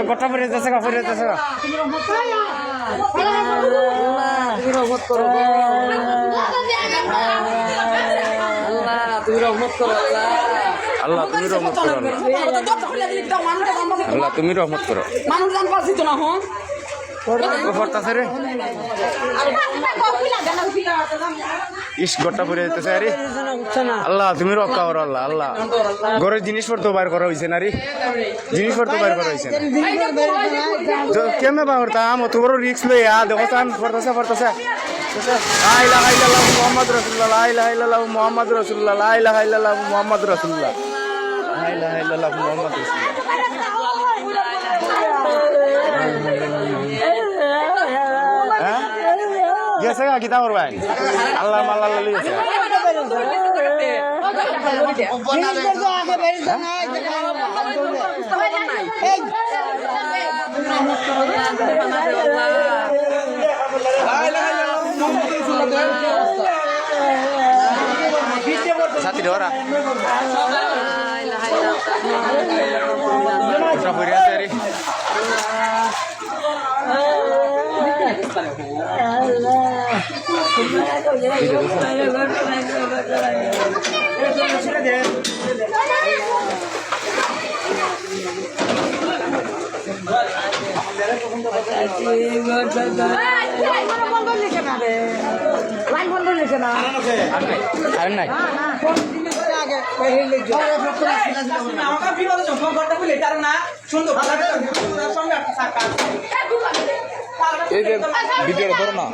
গোটা পরে যাচ্ছে গা পরে যাচ্ছে গা তুমি রহমত করো তুমি রহমত করো আল্লাহ তুমি রহমত করো আল্লাহ তুমি রহমত করো মানুষ জান পারছি তো না হন পড়তাছে রে ইস গোটা পরে যেতেছে আরে আল্লাহ তুমি রক্ষা করো আল্লাহ আল্লাহ ঘরের জিনিসপত্র বাইর করা হয়েছে না রে জিনিসপত্র বাইর করা হয়েছে না কেমনে বাবার তাম অত বড় রিক্স লইয়া দেখো তান পড়তাছে পড়তাছে লা ইলাহা ইল্লাল্লাহ মুহাম্মাদুর রাসূলুল্লাহ লা ইলাহা ইল্লাল্লাহ মুহাম্মাদুর রাসূলুল্লাহ লা ইলাহা ইল্লাল্লাহ মুহাম্মাদুর রাসূলুল্লাহ লা ইলাহা ইল্লাল্লাহ মুহাম্মাদুর রাসূলুল্লাহ গেছে গা কিতা করবেন আল্লাহ মাল্লাহ লই গেছে সাথী ধরা আর নাই এই যে ভিডিওটা ধরো না